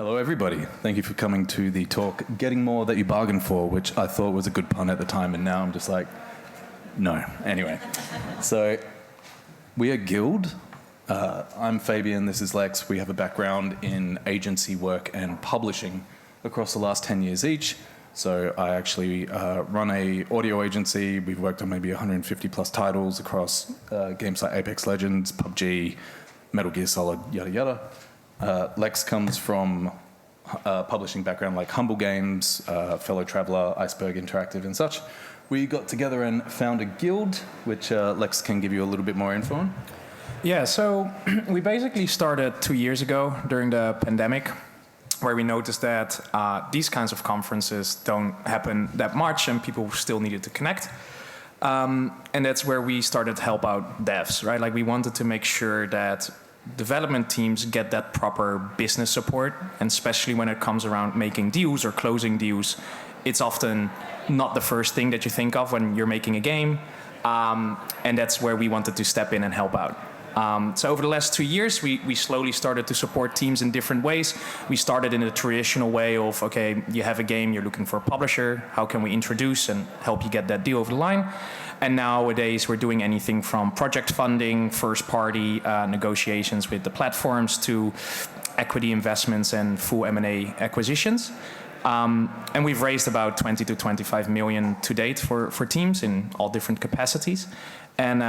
Hello, everybody. Thank you for coming to the talk, Getting More That You Bargained For, which I thought was a good pun at the time, and now I'm just like, no. Anyway, so we are GYLD. I'm Fabian, this is Lex. We have a background in agency work and publishing across the last 10 years each. So I actually run a audio agency. We've worked on maybe 150 plus titles across games like Apex Legends, PUBG, Metal Gear Solid, yada yada. Lex comes from a publishing background like Humble Games, Fellow Traveller, Iceberg Interactive and such. We got together and founded GYLD, which Lex can give you a little bit more info on. Yeah, so we basically started 2 years ago during the pandemic, where we noticed that these kinds of conferences don't happen that much and people still needed to connect. And that's where we started to help out devs, right? Like we wanted to make sure that development teams get that proper business support, and especially when it comes around making deals or closing deals, it's often not the first thing that you think of when you're making a game, and that's where we wanted to step in and help out. So over the last 2 years, we slowly started to support teams in different ways. We started in a traditional way of, okay, you have a game, you're looking for a publisher, how can we introduce and help you get that deal over the line? And nowadays, we're doing anything from project funding, first-party negotiations with the platforms, to equity investments and full M&A acquisitions. And we've raised about 20 to 25 million to date for teams in all different capacities. And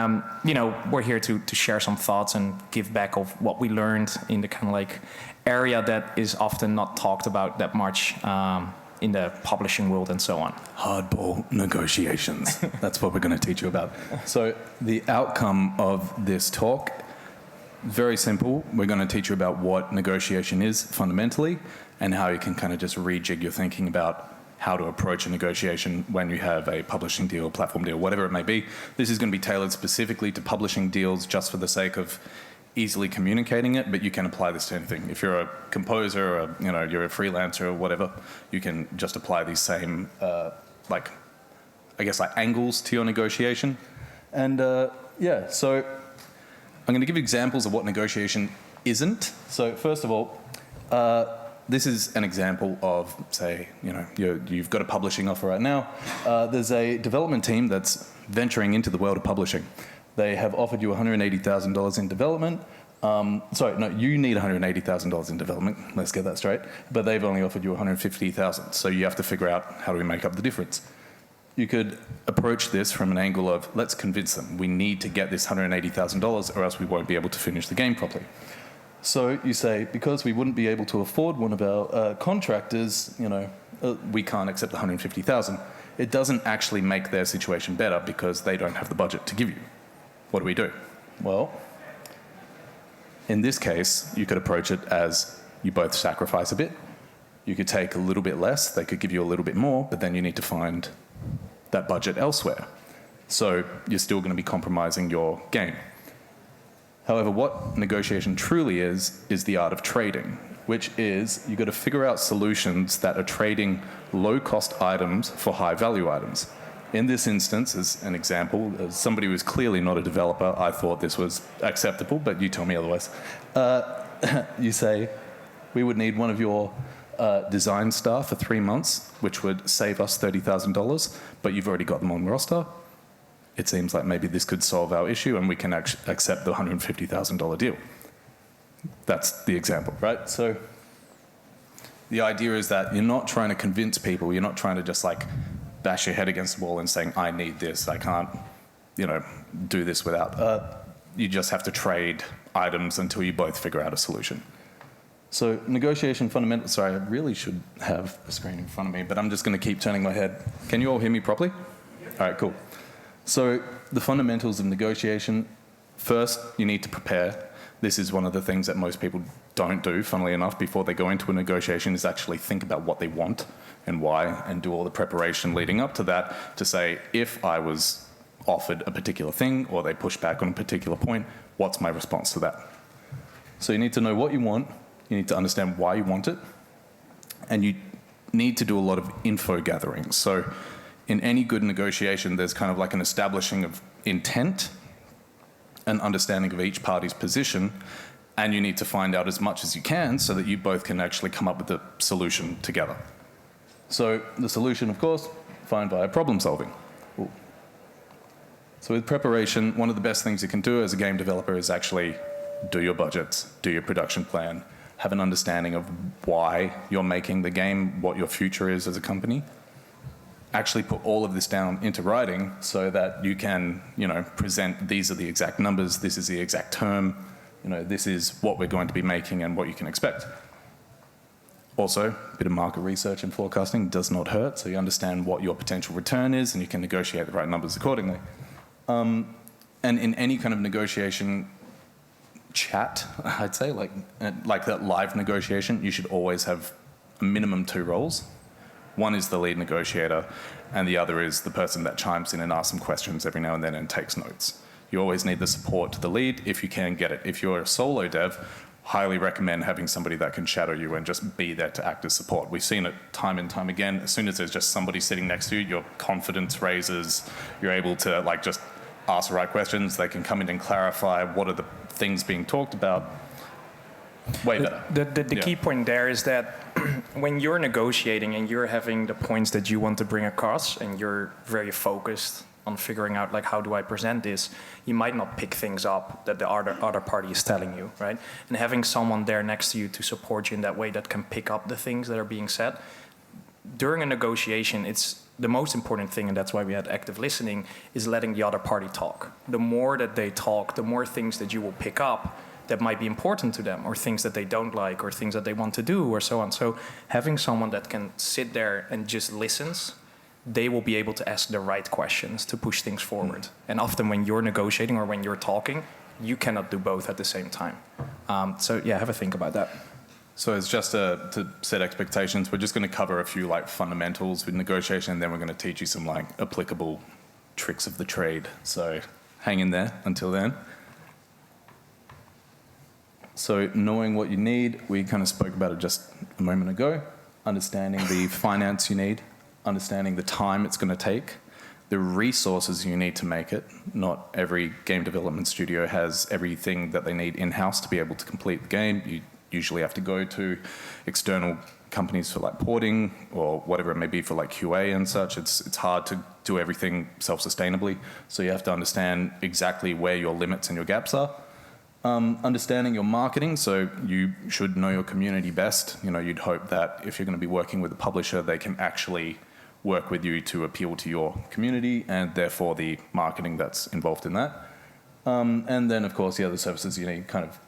we're here to share some thoughts and give back of what we learned in the kind of like area that is often not talked about that much in the publishing world and so on. Hardball negotiations. That's what we're going to teach you about. So the outcome of this talk, very simple. We're going to teach you about what negotiation is fundamentally and how you can kind of just rejig your thinking about how to approach a negotiation when you have a publishing deal, platform deal, whatever it may be. This is going to be tailored specifically to publishing deals just for the sake of easily communicating it, but you can apply this to anything. If you're a composer or you're a freelancer or whatever, you can just apply these same angles to your negotiation. And so I'm going to give examples of what negotiation isn't. So first of all, this is an example of, say, you've got a publishing offer right now. There's a development team that's venturing into the world of publishing. They have offered you $180,000 in development. You need $180,000 in development. Let's get that straight. But they've only offered you $150,000. So you have to figure out, how do we make up the difference? You could approach this from an angle of, let's convince them. We need to get this $180,000 or else we won't be able to finish the game properly. So you say, because we wouldn't be able to afford one of our contractors, we can't accept the $150,000. It doesn't actually make their situation better because they don't have the budget to give you. What do we do? Well, in this case, you could approach it as you both sacrifice a bit. You could take a little bit less, they could give you a little bit more, but then you need to find that budget elsewhere. So you're still going to be compromising your game. However, what negotiation truly is the art of trading, which is you've got to figure out solutions that are trading low-cost items for high-value items. In this instance, as an example, as somebody who is clearly not a developer, I thought this was acceptable, but you tell me otherwise. You say, we would need one of your design staff for 3 months, which would save us $30,000, but you've already got them on the roster. It seems like maybe this could solve our issue and we can accept the $150,000 deal. That's the example, right? So the idea is that you're not trying to convince people, you're not trying to just bash your head against the wall and saying, I need this, I can't, do this without. You just have to trade items until you both figure out a solution. So negotiation fundamentals, sorry, I really should have a screen in front of me, but I'm just going to keep turning my head. Can you all hear me properly? Yep. All right, cool. So the fundamentals of negotiation, first, you need to prepare. This is one of the things that most people don't do, funnily enough, before they go into a negotiation, is actually think about what they want and why, and do all the preparation leading up to that to say, if I was offered a particular thing or they push back on a particular point, what's my response to that? So you need to know what you want, you need to understand why you want it, and you need to do a lot of info gathering. So in any good negotiation, there's kind of like an establishing of intent, an understanding of each party's position, and you need to find out as much as you can so that you both can actually come up with a solution together. So the solution, of course, find via problem solving. Ooh. So with preparation, one of the best things you can do as a game developer is actually do your budgets, do your production plan, have an understanding of why you're making the game, what your future is as a company. Actually put all of this down into writing so that you can, present these are the exact numbers, this is the exact term, this is what we're going to be making and what you can expect. Also, a bit of market research and forecasting does not hurt, so you understand what your potential return is and you can negotiate the right numbers accordingly. And in any kind of negotiation chat, I'd say, like that live negotiation, you should always have a minimum 2 roles. One is the lead negotiator, and the other is the person that chimes in and asks some questions every now and then and takes notes. You always need the support to the lead if you can get it. If you're a solo dev, highly recommend having somebody that can shadow you and just be there to act as support. We've seen it time and time again. As soon as there's just somebody sitting next to you, your confidence raises. You're able to just ask the right questions. They can come in and clarify what are the things being talked about. Way better. The key point there is that when you're negotiating and you're having the points that you want to bring across and you're very focused on figuring out how do I present this, you might not pick things up that the other party is telling you, right? And having someone there next to you to support you in that way that can pick up the things that are being said. During a negotiation, it's the most important thing, and that's why we had active listening, is letting the other party talk. The more that they talk, the more things that you will pick up that might be important to them, or things that they don't like, or things that they want to do, or so on. So having someone that can sit there and just listens, they will be able to ask the right questions to push things forward. And often when you're negotiating or when you're talking, you cannot do both at the same time. Have a think about that. So it's just to set expectations, we're just going to cover a few fundamentals with negotiation, and then we're going to teach you some applicable tricks of the trade. So hang in there until then. So knowing what you need, we kind of spoke about it just a moment ago. Understanding the finance you need, understanding the time it's going to take, the resources you need to make it. Not every game development studio has everything that they need in-house to be able to complete the game. You usually have to go to external companies for porting or whatever it may be for QA and such. It's hard to do everything self-sustainably. So you have to understand exactly where your limits and your gaps are. Understanding your marketing, so you should know your community best. You'd hope that if you're going to be working with a publisher, they can actually work with you to appeal to your community and therefore the marketing that's involved in that. And then, of course, the other services you need, kind of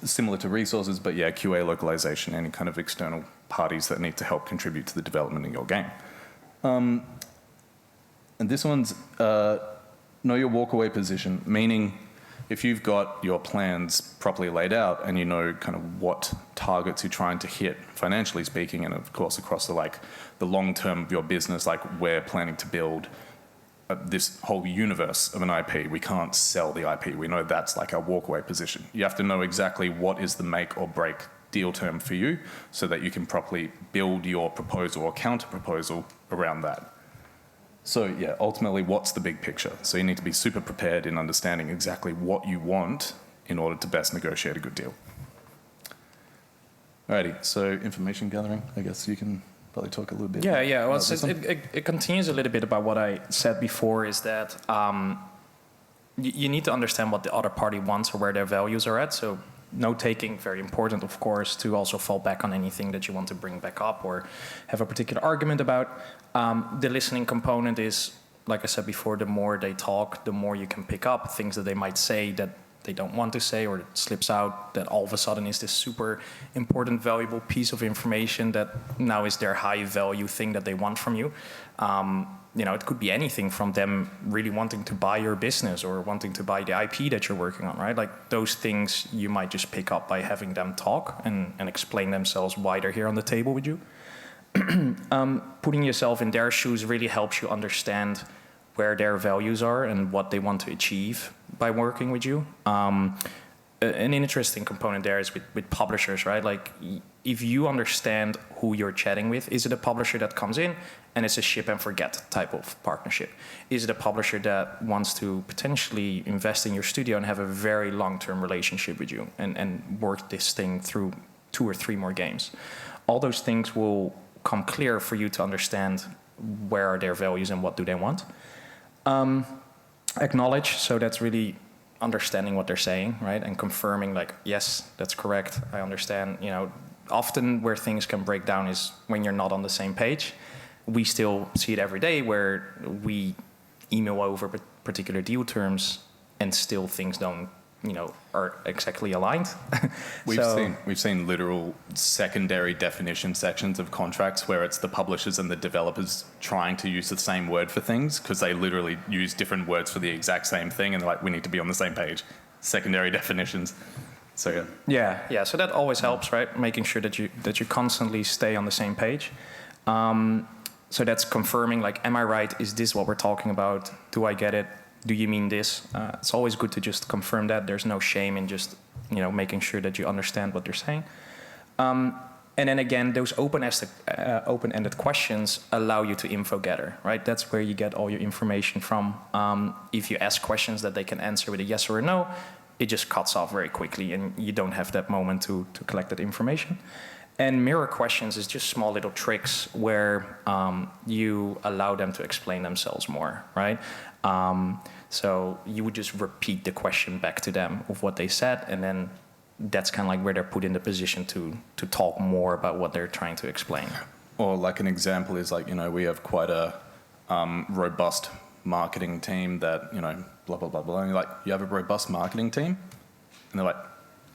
similar to resources, but QA localization, any kind of external parties that need to help contribute to the development of your game. And this one's know your walkaway position, meaning if you've got your plans properly laid out and you know kind of what targets you're trying to hit financially speaking, and of course across the long term of your business, we're planning to build this whole universe of an IP. We can't sell the IP. We know that's our walkaway position. You have to know exactly what is the make or break deal term for you so that you can properly build your proposal or counter proposal around that. So ultimately, what's the big picture? So you need to be super prepared in understanding exactly what you want in order to best negotiate a good deal. Alrighty, so information gathering, I guess you can probably talk a little bit. Yeah. Well, it continues a little bit about what I said before, is that you need to understand what the other party wants or where their values are at. So note-taking, very important, of course, to also fall back on anything that you want to bring back up or have a particular argument about. The listening component is, like I said before, the more they talk, the more you can pick up things that they might say that they don't want to say, or it slips out that all of a sudden is this super important, valuable piece of information that now is their high value thing that they want from you. It could be anything from them really wanting to buy your business or wanting to buy the IP that you're working on, right? Those things you might just pick up by having them talk and explain themselves why they're here on the table with you. Putting yourself in their shoes really helps you understand where their values are and what they want to achieve by working with you. An interesting component there is with publishers, right? If you understand who you're chatting with, is it a publisher that comes in and it's a ship and forget type of partnership? Is it a publisher that wants to potentially invest in your studio and have a very long-term relationship with you and work this thing through 2 or 3 more games? All those things will come clear for you to understand where are their values and what do they want. Acknowledge, so that's really understanding what they're saying, right? And confirming like, yes, that's correct, I understand. You know, often where things can break down is when you're not on the same page. We still see it every day where we email over particular deal terms and still things don't, you know, are exactly aligned. We've seen literal secondary definition sections of contracts where it's the publishers and the developers trying to use the same word for things because they literally use different words for the exact same thing, and they're like, we need to be on the same page. Secondary definitions. So yeah. So that always helps, right? Making sure that you constantly stay on the same page. So that's confirming, like, am I right? Is this what we're talking about? Do I get it? Do you mean this? It's always good to just confirm that. There's no shame in just, you know, making sure that you understand what they're saying. And then again, those open-ended questions allow you to info gather, right? That's where you get all your information from. If you ask questions that they can answer with a yes or a no, it just cuts off very quickly and you don't have that moment to collect that information. And mirror questions is just small little tricks where you allow them to explain themselves more, right? So you would just repeat the question back to them of what they said, and then that's kind of like where they're put in the position to talk more about what they're trying to explain. Or like an example is like, you know, we have quite a robust marketing team that, you know, blah, blah, blah, blah. And you're like, you have a robust marketing team? And they're like,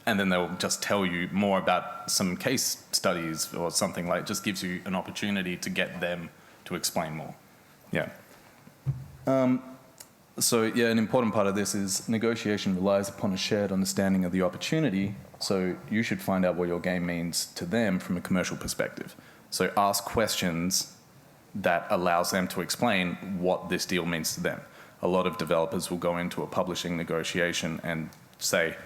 and then they'll just tell you more about some case studies or something, like, it just gives you an opportunity to get them to explain more. Yeah. So yeah, an important part of this is negotiation relies upon a shared understanding of the opportunity. So you should find out what your game means to them from a commercial perspective. So ask questions that allows them to explain what this deal means to them. A lot of developers will go into a publishing negotiation and say,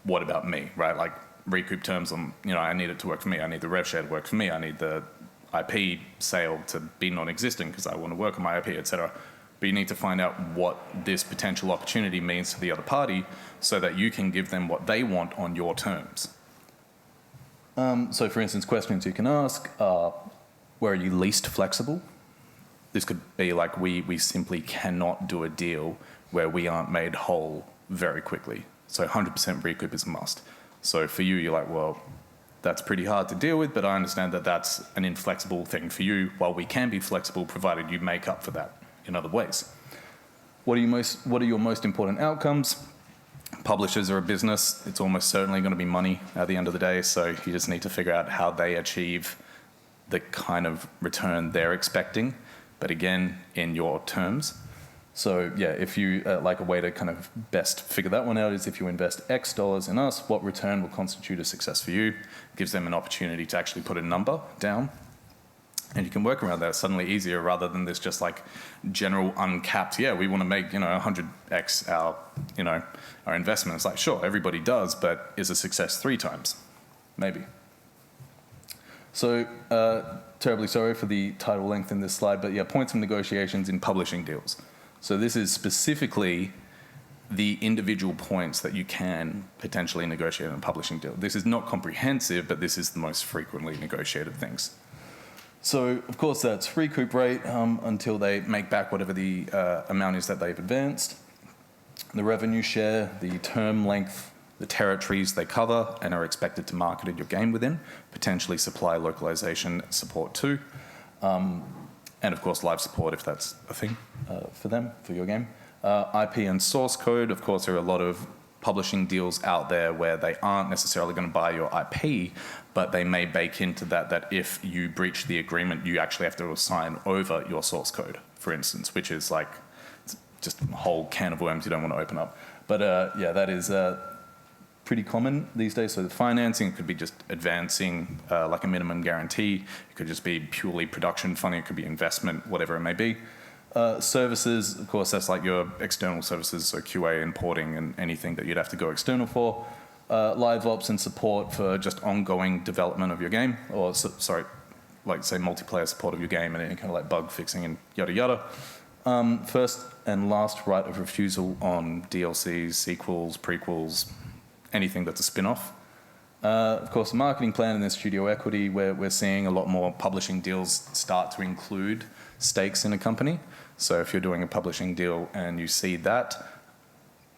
what about me, right? Like recoup terms on, you know, I need it to work for me. I need the rev share to work for me. I need the IP sale to be non-existent because I want to work on my IP, etc. But you need to find out what this potential opportunity means to the other party so that you can give them what they want on your terms. So for instance, questions you can ask are, where are you least flexible? This could be like, we simply cannot do a deal where we aren't made whole very quickly. So 100% recoup is a must. So for you, you're like, well, that's pretty hard to deal with, but I understand that that's an inflexible thing for you, while we can be flexible provided you make up for that in other ways. What are your most important outcomes? Publishers are a business. It's almost certainly going to be money at the end of the day, so you just need to figure out how they achieve the kind of return they're expecting, but again, in your terms. So yeah, if you, like a way to kind of best figure that one out is if you invest X dollars in us, what return will constitute a success for you? Gives them an opportunity to actually put a number down. And you can work around that suddenly easier rather than this just like general uncapped, yeah, we want to make, 100x our investment. It's like, sure, everybody does, but is a success 3 times? Maybe. So, terribly sorry for the title length in this slide, but yeah, points of negotiations in publishing deals. So this is specifically the individual points that you can potentially negotiate in a publishing deal. This is not comprehensive, but this is the most frequently negotiated things. So, of course, that's recoup rate until they make back whatever the amount is that they've advanced. The revenue share, the term length, the territories they cover and are expected to market your game within, potentially supply localization support too. And of course, live support if that's a thing for them, for your game. IP and source code, of course, there are a lot of publishing deals out there where they aren't necessarily going to buy your IP, but they may bake into that if you breach the agreement, you actually have to assign over your source code, for instance, which is like just a whole can of worms you don't want to open up. But yeah, that is pretty common these days. So the financing could be just advancing like a minimum guarantee. It could just be purely production funding. It could be investment, whatever it may be. Services, of course, that's like your external services, so QA and porting and anything that you'd have to go external for. Live ops and support for just ongoing development of your game, or like say multiplayer support of your game and any kind of like bug fixing and yada yada. First and last right of refusal on DLCs, sequels, prequels, anything that's a spin-off. Of course, the marketing plan and then studio equity, where we're seeing a lot more publishing deals start to include stakes in a company. So if you're doing a publishing deal and you see that,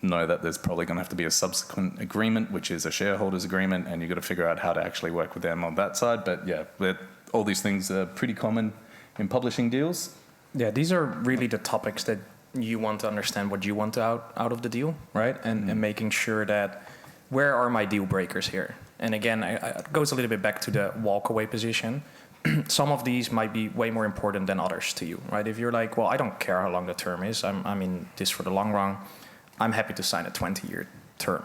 know that there's probably going to have to be a subsequent agreement, which is a shareholders agreement, and you've got to figure out how to actually work with them on that side. But yeah, all these things are pretty common in publishing deals. Yeah, these are really the topics that you want to understand what you want out of the deal, right? And making sure that where are my deal breakers here? And again, it goes a little bit back to the walkaway position. Some of these might be way more important than others to you, right? If you're like, well, I don't care how long the term is. I'm in this for the long run. I'm happy to sign a 20-year term.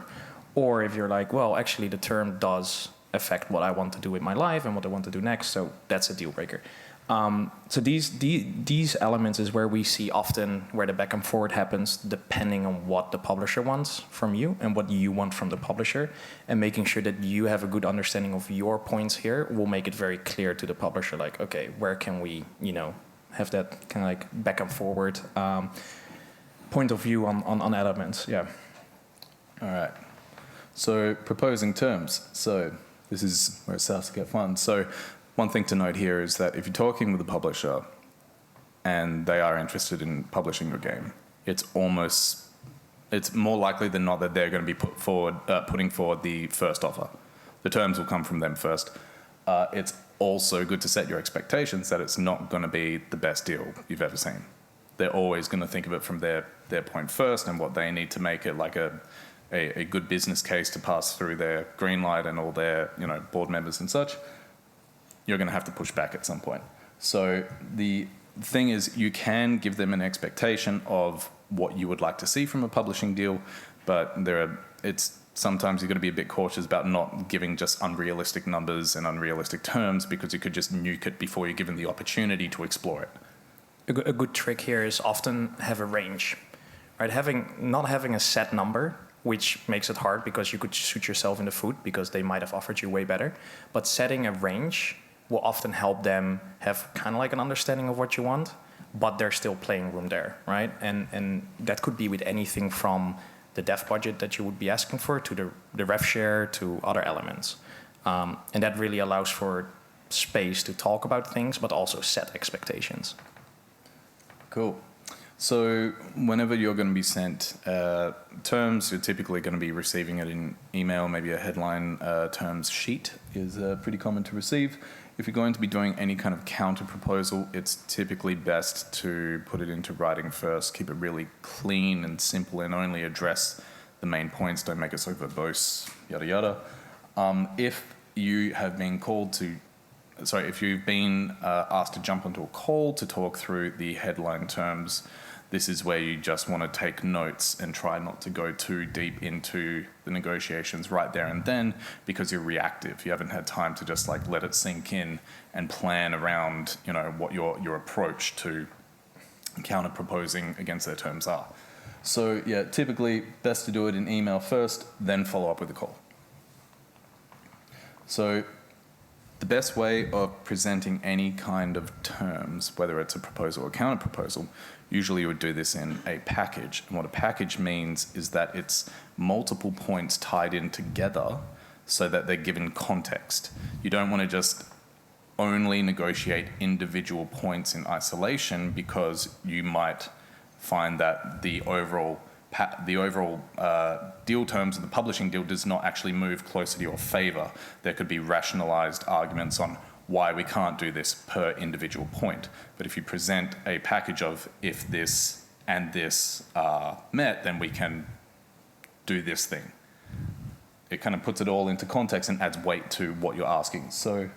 Or if you're like, well, actually the term does affect what I want to do with my life and what I want to do next, so that's a deal breaker. So these elements is where we see often where the back and forth happens depending on what the publisher wants from you and what you want from the publisher, and making sure that you have a good understanding of your points here will make it very clear to the publisher, like, okay, where can we, have that kind of like back and forward point of view on elements. Yeah. All right. So proposing terms. So this is where it starts to get fun. So one thing to note here is that if you're talking with a publisher and they are interested in publishing your game, it's more likely than not that they're going to be putting forward the first offer. The terms will come from them first. It's also good to set your expectations that it's not going to be the best deal you've ever seen. They're always going to think of it from their point first and what they need to make it like a good business case to pass through their green light and all their board members and such. You're going to have to push back at some point. So the thing is, you can give them an expectation of what you would like to see from a publishing deal, but sometimes you've got to be a bit cautious about not giving just unrealistic numbers and unrealistic terms, because you could just nuke it before you're given the opportunity to explore it. A good trick here is often have a range, right? Not having a set number, which makes it hard because you could shoot yourself in the foot because they might have offered you way better, but setting a range will often help them have kind of like an understanding of what you want, but there's still playing room there, right? And that could be with anything from the dev budget that you would be asking for to the rev share to other elements. And that really allows for space to talk about things, but also set expectations. Cool. So whenever you're going to be sent terms, you're typically going to be receiving it in email. Maybe a headline terms sheet is pretty common to receive. If you're going to be doing any kind of counter proposal, it's typically best to put it into writing first, keep it really clean and simple, and only address the main points. Don't make it so verbose, yada yada. If you have been if you've been asked to jump onto a call to talk through the headline terms, this is where you just want to take notes and try not to go too deep into the negotiations right there and then, because you're reactive. You haven't had time to just like let it sink in and plan around, what your approach to counter proposing against their terms are. So yeah, typically best to do it in email first, then follow up with a call. So the best way of presenting any kind of terms, whether it's a proposal or counter proposal, usually you would do this in a package. And what a package means is that it's multiple points tied in together so that they're given context. You don't want to just only negotiate individual points in isolation, because you might find that the overall deal terms of the publishing deal does not actually move closer to your favor. There could be rationalized arguments on why we can't do this per individual point. But if you present a package of if this and this are met, then we can do this thing. It kind of puts it all into context and adds weight to what you're asking. So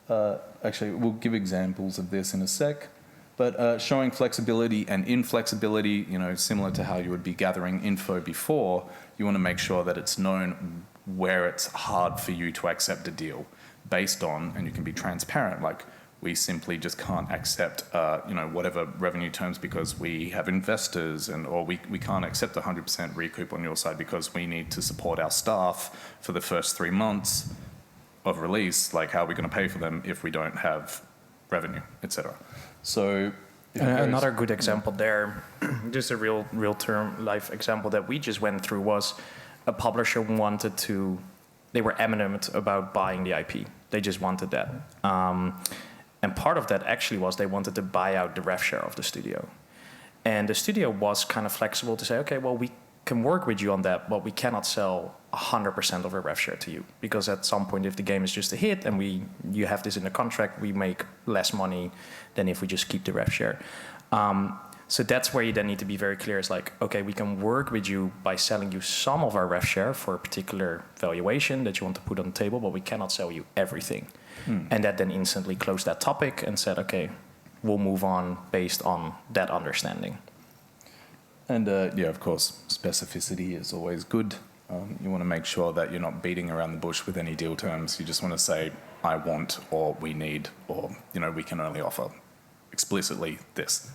actually, we'll give examples of this in a sec. But showing flexibility and inflexibility, similar to how you would be gathering info before, you want to make sure that it's known where it's hard for you to accept a deal based on, and you can be transparent, like we simply just can't accept, whatever revenue terms because we have investors, or we can't accept 100% recoup on your side because we need to support our staff for the first 3 months of release. Like, how are we going to pay for them if we don't have revenue, etc. So another good example there, just a real term life example that we just went through was a publisher they were adamant about buying the IP. They just wanted that. And part of that actually was they wanted to buy out the rev share of the studio. And the studio was kind of flexible to say, okay, well, we can work with you on that, but we cannot sell 100% of our rev share to you. Because at some point, if the game is just a hit and you have this in the contract, we make less money than if we just keep the rev share. So that's where you then need to be very clear. It's like, okay, we can work with you by selling you some of our rev share for a particular valuation that you want to put on the table, but we cannot sell you everything. And that then instantly closed that topic and said, okay, we'll move on based on that understanding. And yeah, of course, specificity is always good. You want to make sure that you're not beating around the bush with any deal terms. You just want to say, I want, or we need, or, we can only offer explicitly this.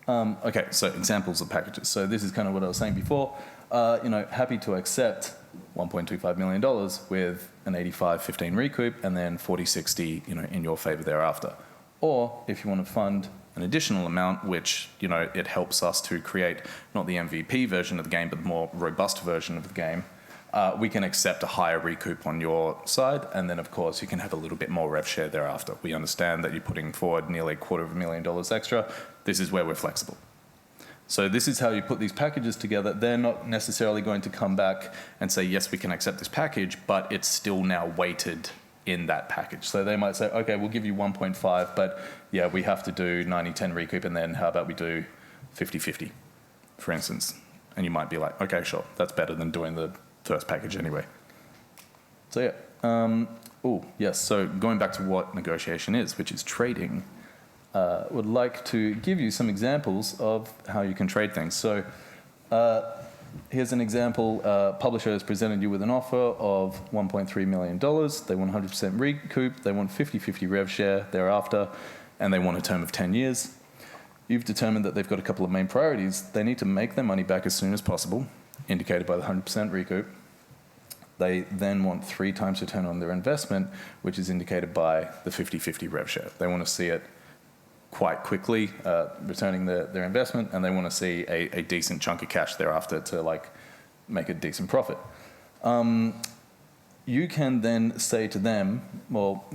Okay, so examples of packages. So this is kind of what I was saying before. Happy to accept $1.25 million with an 85-15 recoup and then 40-60, in your favor thereafter. Or if you want to fund an additional amount, which, it helps us to create not the MVP version of the game, but the more robust version of the game, we can accept a higher recoup on your side. And then, of course, you can have a little bit more rev share thereafter. We understand that you're putting forward nearly $250,000 extra. This is where we're flexible. So this is how you put these packages together. They're not necessarily going to come back and say, yes, we can accept this package, but it's still now weighted in that package. So they might say, okay, we'll give you 1.5, but yeah, we have to do 90-10 recoup, and then how about we do 50-50, for instance? And you might be like, okay, sure, that's better than doing the first package anyway. So yeah, yes, so going back to what negotiation is, which is trading, would like to give you some examples of how you can trade things. So here's an example. Publisher has presented you with an offer of $1.3 million. They want 100% recoup. They want 50-50 rev share thereafter, and they want a term of 10 years. You've determined that they've got a couple of main priorities. They need to make their money back as soon as possible, indicated by the 100% recoup. They then want 3 times return on their investment, which is indicated by the 50-50 rev share. They want to see it quite quickly, returning their investment, and they want to see a decent chunk of cash thereafter to make a decent profit. You can then say to them, well,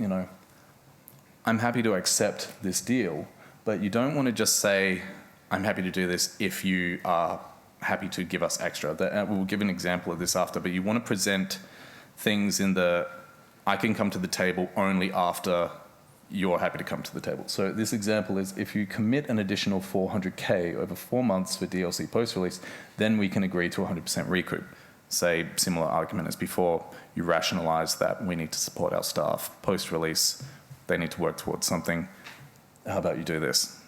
I'm happy to accept this deal, but you don't want to just say, I'm happy to do this if you are happy to give us extra. We'll give an example of this after, but you want to present things in I can come to the table only after you're happy to come to the table. So this example is, if you commit an additional $400K over 4 months for DLC post-release, then we can agree to 100% recoup. Say, similar argument as before, you rationalize that we need to support our staff post-release, they need to work towards something. How about you do this?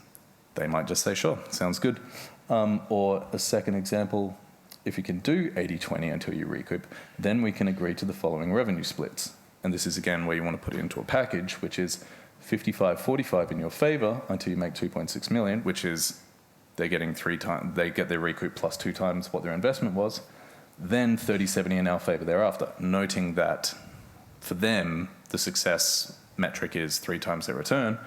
They might just say, sure, sounds good. Or a second example, if you can do 80-20 until you recoup, then we can agree to the following revenue splits. And this is again where you want to put it into a package, which is 55-45 in your favor until you make 2.6 million, which is they're getting 3 times, they get their recoup plus 2 times what their investment was, then 30-70 in our favor thereafter, noting that for them, the success metric is 3 times their return,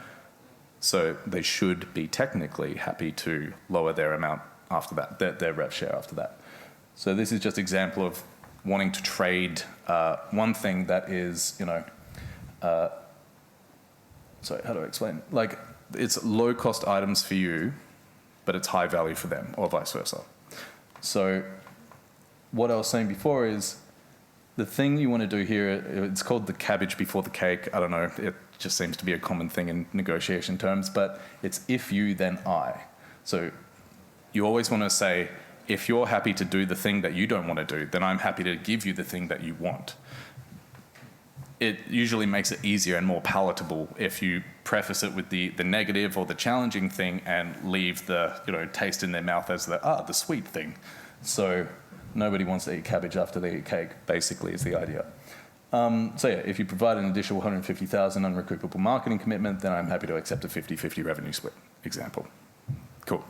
so they should be technically happy to lower their amount after that, their rev share after that. So this is just an example of wanting to trade one thing that is, sorry, how do I explain? It's low-cost items for you, but it's high value for them, or vice versa. So what I was saying before is, the thing you want to do here, it's called the cabbage before the cake. I don't know, it just seems to be a common thing in negotiation terms, but it's if you, then I. So you always want to say, if you're happy to do the thing that you don't want to do, then I'm happy to give you the thing that you want. It usually makes it easier and more palatable if you preface it with the negative or the challenging thing and leave the taste in their mouth as the sweet thing. So nobody wants to eat cabbage after they eat cake, basically, is the idea. So yeah, if you provide an additional $150,000 unrecoupable marketing commitment, then I'm happy to accept a 50-50 revenue split example. Cool.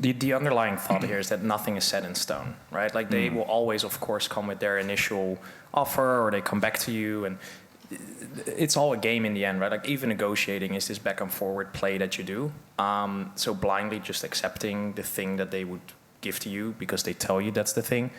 The underlying thought here is that nothing is set in stone, right? They will always, of course, come with their initial offer, or they come back to you, and it's all a game in the end, right? Like even negotiating is this back and forward play that you do. So blindly just accepting the thing that they would give to you because they tell you that's the thing.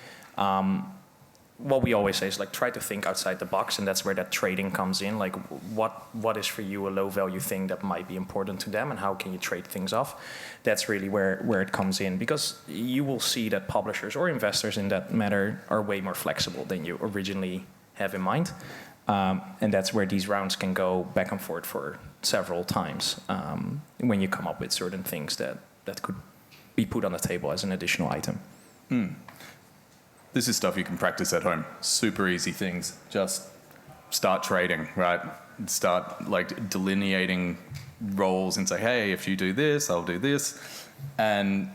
What we always say is like try to think outside the box, and that's where that trading comes in. Like what is for you a low value thing that might be important to them, and how can you trade things off? That's really where it comes in, because you will see that publishers or investors in that matter are way more flexible than you originally have in mind. And that's where these rounds can go back and forth for several times when you come up with certain things that could be put on the table as an additional item. This is stuff you can practice at home. Super easy things. Just start trading, right? Start like delineating roles and say, hey, if you do this, I'll do this. And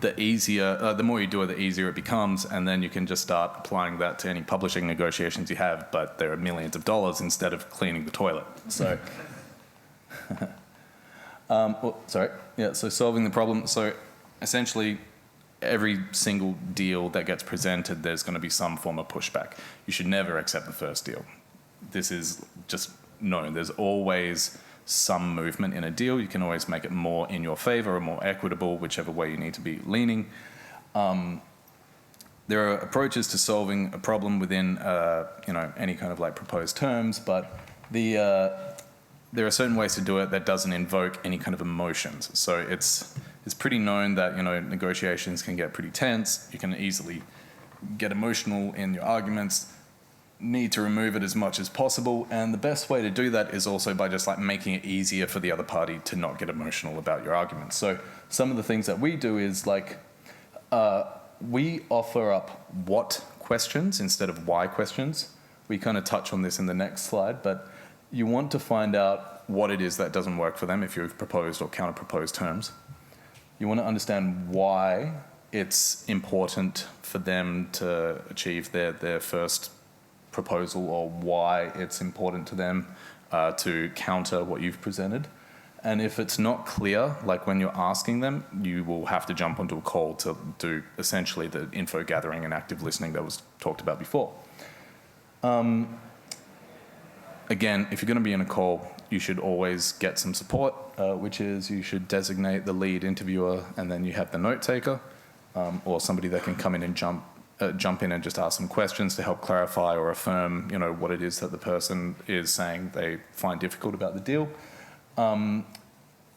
the more you do it, the easier it becomes. And then you can just start applying that to any publishing negotiations you have, but there are millions of dollars instead of cleaning the toilet. So, so solving the problem. So essentially, every single deal that gets presented, there's going to be some form of pushback. You should never accept the first deal. This is just known. There's always some movement in a deal. You can always make it more in your favor or more equitable, whichever way you need to be leaning. There are approaches to solving a problem within any kind of like proposed terms, but there are certain ways to do it that doesn't invoke any kind of emotions. So it's pretty known that negotiations can get pretty tense. You can easily get emotional in your arguments. Need to remove it as much as possible, and the best way to do that is also by just like making it easier for the other party to not get emotional about your arguments. So some of the things that we do is like we offer up what questions instead of why questions. We kind of touch on this in the next slide, but you want to find out what it is that doesn't work for them if you've proposed or counter-proposed terms. You want to understand why it's important for them to achieve their first proposal, or why it's important to them to counter what you've presented. And if it's not clear, like when you're asking them, you will have to jump onto a call to do essentially the info gathering and active listening that was talked about before. Again, if you're going to be in a call, you should always get some support, which is you should designate the lead interviewer, and then you have the note taker, or somebody that can come in and jump in and just ask some questions to help clarify or affirm, what it is that the person is saying they find difficult about the deal. And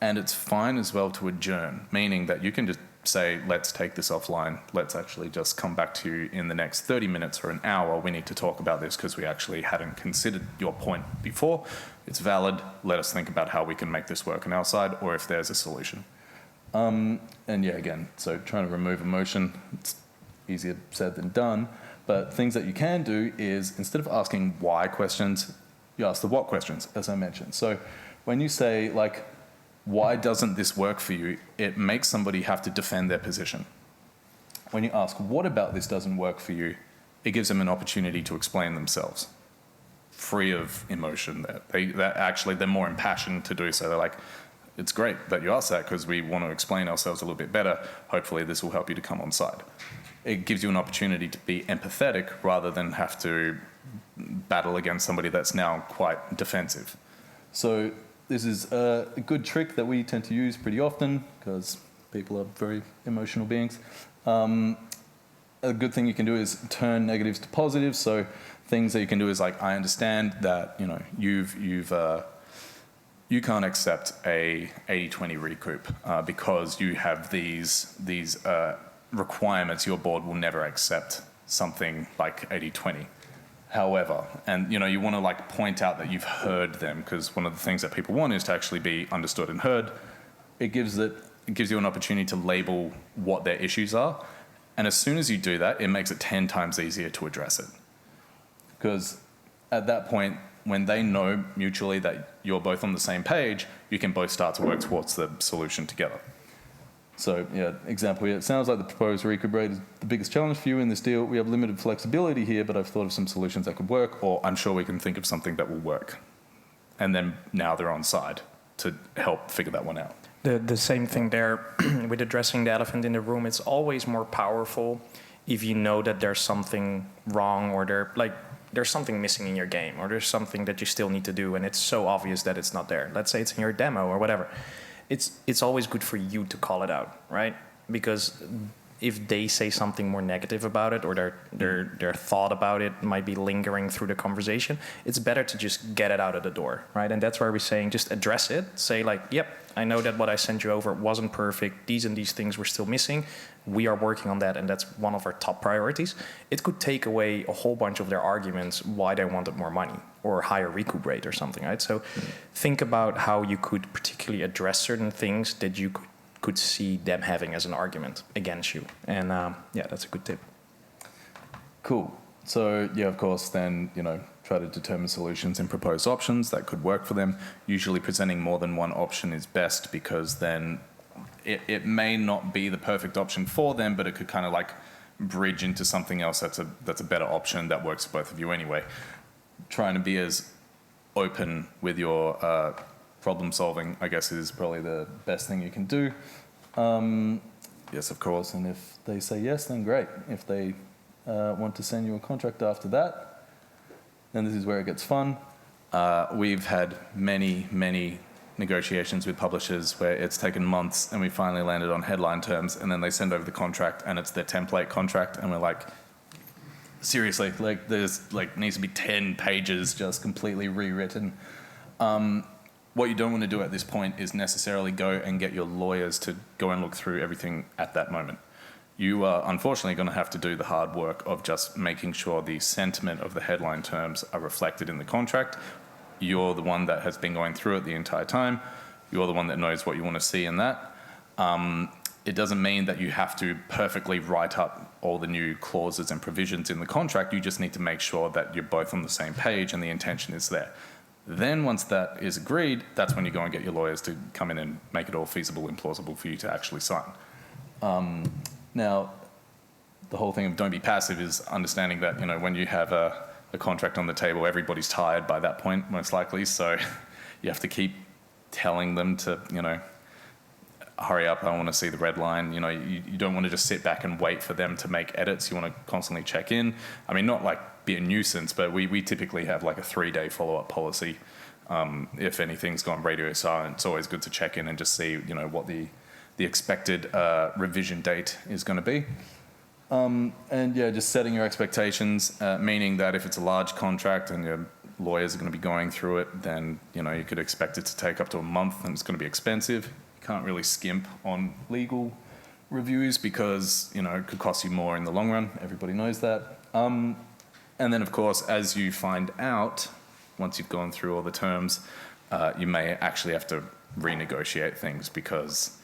it's fine as well to adjourn, meaning that you can just say, let's take this offline. Let's actually just come back to you in the next 30 minutes or an hour. We need to talk about this because we actually hadn't considered your point before. It's valid. Let us think about how we can make this work on our side, or if there's a solution. Again, so trying to remove emotion, it's easier said than done. But things that you can do is, instead of asking why questions, you ask the what questions, as I mentioned. So when you say, like, why doesn't this work for you, it makes somebody have to defend their position. When you ask what about this doesn't work for you, it gives them an opportunity to explain themselves, free of emotion. They're more impassioned to do so. They're like, it's great that you asked that because we want to explain ourselves a little bit better. Hopefully this will help you to come on side. It gives you an opportunity to be empathetic rather than have to battle against somebody that's now quite defensive. So this is a good trick that we tend to use pretty often because people are very emotional beings. A good thing you can do is turn negatives to positives. So things that you can do is like, I understand that you can't accept a 80-20 recoup because you have these requirements. Your board will never accept something like 80-20. However, and you want to like point out that you've heard them, because one of the things that people want is to actually be understood and heard. It gives you an opportunity to label what their issues are, and as soon as you do that, it makes it 10 times easier to address it. Because at that point, when they know mutually that you're both on the same page, you can both start to work towards the solution together. So, example here. It sounds like the proposed recoup rate is the biggest challenge for you in this deal. We have limited flexibility here, but I've thought of some solutions that could work, or I'm sure we can think of something that will work. And then now they're on side to help figure that one out. The same thing there with addressing the elephant in the room. It's always more powerful if you know that there's something wrong, or there's something missing in your game, or there's something that you still need to do, and it's so obvious that it's not there. Let's say it's in your demo or whatever. It's always good for you to call it out, right? Because if they say something more negative about it, or their thought about it might be lingering through the conversation, it's better to just get it out of the door, right? And that's why we're saying just address it. Say like, yep, I know that what I sent you over wasn't perfect. These and these things were still missing. We are working on that, and that's one of our top priorities. It could take away a whole bunch of their arguments why they wanted more money or higher recoup rate or something, right? So think about how you could particularly address certain things that you could see them having as an argument against you. And yeah, that's a good tip. Cool. So yeah, of course, then, try to determine solutions and propose options that could work for them. Usually presenting more than one option is best, because then it may not be the perfect option for them, but it could kind of like bridge into something else that's a better option that works for both of you anyway. Trying to be as open with your problem solving, I guess, is probably the best thing you can do. Yes, of course, and if they say yes, then great. If they want to send you a contract after that, then this is where it gets fun. We've had many negotiations with publishers where it's taken months and we finally landed on headline terms, and then they send over the contract and it's their template contract, and we're like, seriously, like there's like needs to be 10 pages just completely rewritten. What you don't want to do at this point is necessarily go and get your lawyers to go and look through everything at that moment. You are unfortunately going to have to do the hard work of just making sure the sentiment of the headline terms are reflected in the contract. You're the one that has been going through it the entire time. You're the one that knows what you want to see in that. It doesn't mean that you have to perfectly write up all the new clauses and provisions in the contract. You just need to make sure that you're both on the same page and the intention is there. Then once that is agreed, that's when you go and get your lawyers to come in and make it all feasible and plausible for you to actually sign. Now, the whole thing of don't be passive is understanding that, when you have a contract on the table, everybody's tired by that point, most likely. So you have to keep telling them to, hurry up, I want to see the red line. You don't want to just sit back and wait for them to make edits. You want to constantly check in. I mean, not like be a nuisance, but we typically have like a 3-day follow-up policy. If anything's gone radio silent, it's always good to check in and just see, what the expected revision date is going to be. And yeah, just setting your expectations, meaning that if it's a large contract and your lawyers are going to be going through it, then, you could expect it to take up to a month, and it's going to be expensive. You can't really skimp on legal reviews because, it could cost you more in the long run. Everybody knows that. And then, of course, as you find out, once you've gone through all the terms, you may actually have to renegotiate things, because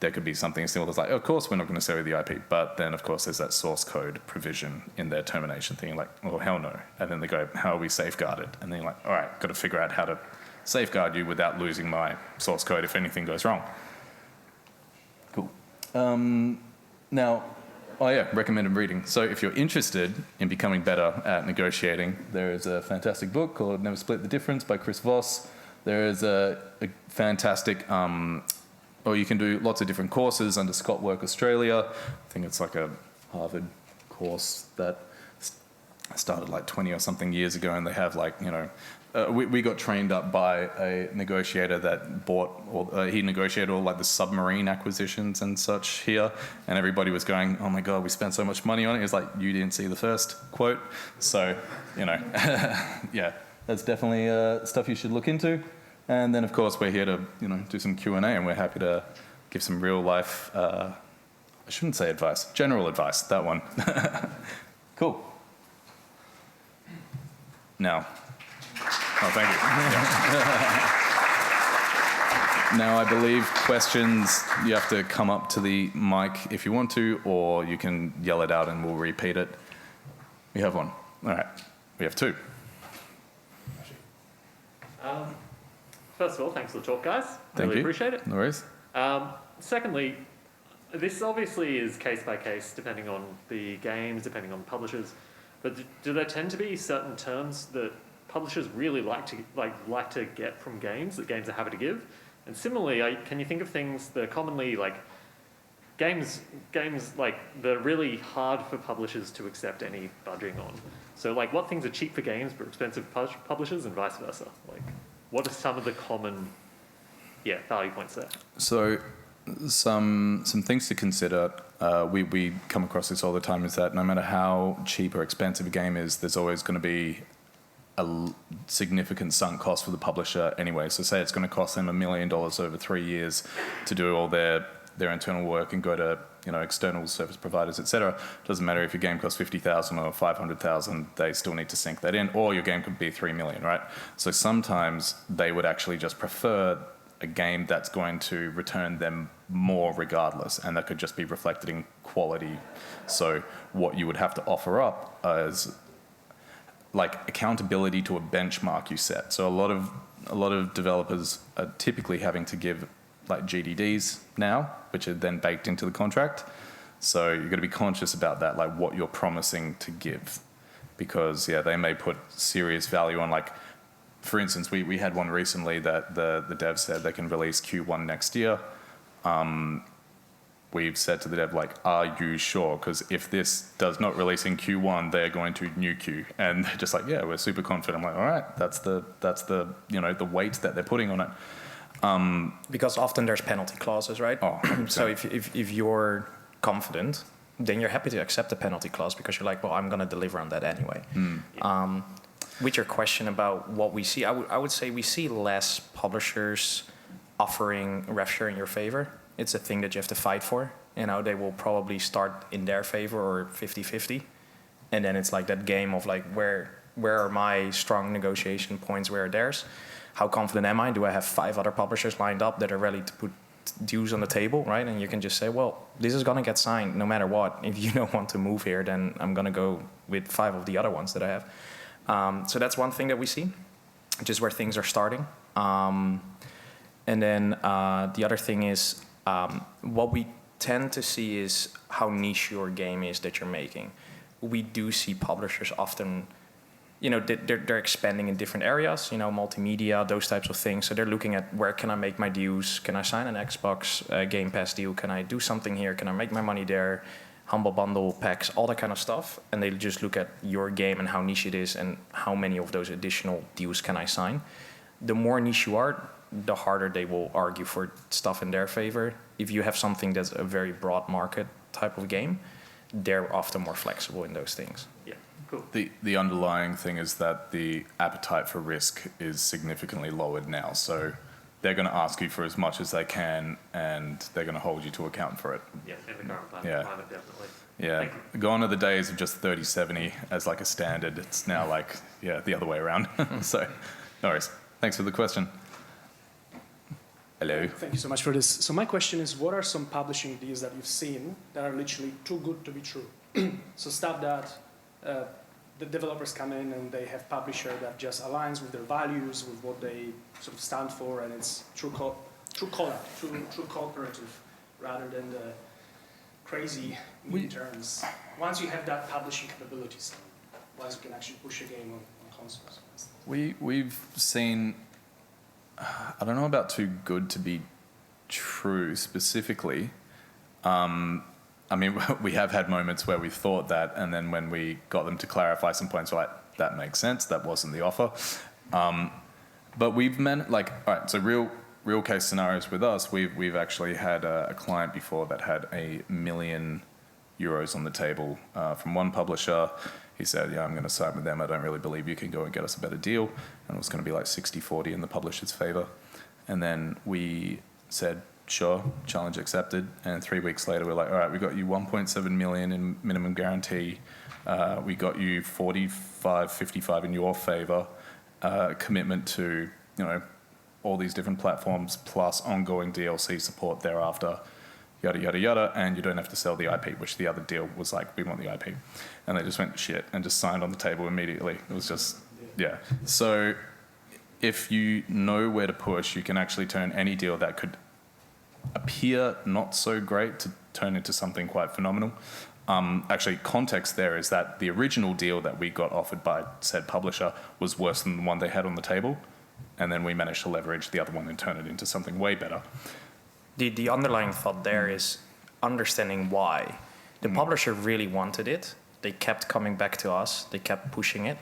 there could be something as simple as like, of course, we're not going to sell you the IP. But then, of course, there's that source code provision in their termination thing. Like, oh, hell no. And then they go, how are we safeguarded? And then you're like, all right, got to figure out how to safeguard you without losing my source code if anything goes wrong. Cool. Now, recommended reading. So if you're interested in becoming better at negotiating, there is a fantastic book called Never Split the Difference by Chris Voss. There is a fantastic, or you can do lots of different courses under Scott Work Australia. I think it's like a Harvard course that started like 20 or something years ago, and they have like, we got trained up by a negotiator that he negotiated all like the submarine acquisitions and such here, and everybody was going, oh my God, we spent so much money on it. It's like, you didn't see the first quote. So, yeah, that's definitely stuff you should look into. And then, of course, we're here to, do some Q&A, and we're happy to give some real life, I shouldn't say advice, general advice, that one. Cool. Now, thank you. Now, I believe questions, you have to come up to the mic if you want to, or you can yell it out and we'll repeat it. We have one. All right. We have two. First of all, thanks for the talk, guys. Thank you. Appreciate it. No worries. Secondly, this obviously is case by case, depending on the games, depending on publishers. But do there tend to be certain terms that publishers really like to get from games that games are happy to give? And similarly, can you think of things that are commonly games like they're really hard for publishers to accept any budging on. So like, what things are cheap for games but expensive for publishers, and vice versa? Like, what are some of the common value points there? So some things to consider. We come across this all the time, is that no matter how cheap or expensive a game is, there's always going to be a significant sunk cost for the publisher anyway. So say it's going to cost them $1 million over 3 years to do all their internal work and go to external service providers, etc. Doesn't matter if your game costs $50,000 or $500,000, they still need to sink that in, or your game could be $3 million, right? So sometimes they would actually just prefer a game that's going to return them more regardless, and that could just be reflected in quality. So what you would have to offer up is like accountability to a benchmark you set. So a lot of developers are typically having to give like GDDs now, which are then baked into the contract. So you've got to be conscious about that, like what you're promising to give, because they may put serious value on, like, for instance, we had one recently that the dev said they can release Q1 next year. We've said to the dev, like, are you sure? Because if this does not release in Q1, they're going to nuke you. And they're just like, yeah, we're super confident. I'm like, all right, that's the the weight that they're putting on it. Because often there's penalty clauses, right? Oh, 100%. So if you're confident, then you're happy to accept the penalty clause because you're like, well, I'm going to deliver on that anyway. With your question about what we see, I would say we see less publishers offering rev share in your favor. It's a thing that you have to fight for. They will probably start in their favor or 50-50. And then it's like that game of like, where are my strong negotiation points, where are theirs? How confident am I? Do I have 5 other publishers lined up that are ready to put dues on the table, right? And you can just say, well, this is going to get signed no matter what. If you don't want to move here, then I'm going to go with 5 of the other ones that I have. So that's one thing that we see, just where things are starting. And then the other thing is, what we tend to see is how niche your game is that you're making. We do see publishers often, they're expanding in different areas, multimedia, those types of things. So they're looking at, where can I make my deals? Can I sign an Xbox Game Pass deal? Can I do something here? Can I make my money there? Humble bundle packs, all that kind of stuff. And they just look at your game and how niche it is and how many of those additional deals can I sign. The more niche you are, the harder they will argue for stuff in their favor. If you have something that's a very broad market type of game, they're often more flexible in those things. Yeah, cool. The underlying thing is that the appetite for risk is significantly lowered now. So they're going to ask you for as much as they can, and they're going to hold you to account for it. Yeah, in the current climate, definitely. Yeah, gone are the days of just 30-70 as like a standard. It's now like, the other way around. So, no worries. Thanks for the question. Hello. Thank you so much for this. So my question is, what are some publishing deals that you've seen that are literally too good to be true? So stuff that the developers come in and they have publisher that just aligns with their values, with what they sort of stand for, and it's true cooperative, rather than the crazy terms. Once you have that publishing capabilities, once you can actually push a game on consoles. We've seen, I don't know about too good to be true specifically. I mean, we have had moments where we thought that, and then when we got them to clarify some points, we're like, that makes sense, that wasn't the offer. But we've all right, so real case scenarios with us, we've actually had a client before that had €1 million on the table from one publisher. He said, I'm going to sign with them. I don't really believe you can go and get us a better deal. And it was going to be like 60-40 in the publisher's favor. And then we said, sure, challenge accepted. And 3 weeks later, we're like, all right, we got you 1.7 million in minimum guarantee. We got you 45-55 in your favor. Commitment to, all these different platforms plus ongoing DLC support thereafter. Yada, yada, yada, and you don't have to sell the IP, which the other deal was like, we want the IP. And they just went, shit, and just signed on the table immediately. It was just, yeah. So if you know where to push, you can actually turn any deal that could appear not so great to turn into something quite phenomenal. Actually, context there is that the original deal that we got offered by said publisher was worse than the one they had on the table, and then we managed to leverage the other one and turn it into something way better. The underlying thought there is, understanding why. The publisher really wanted it. They kept coming back to us. They kept pushing it.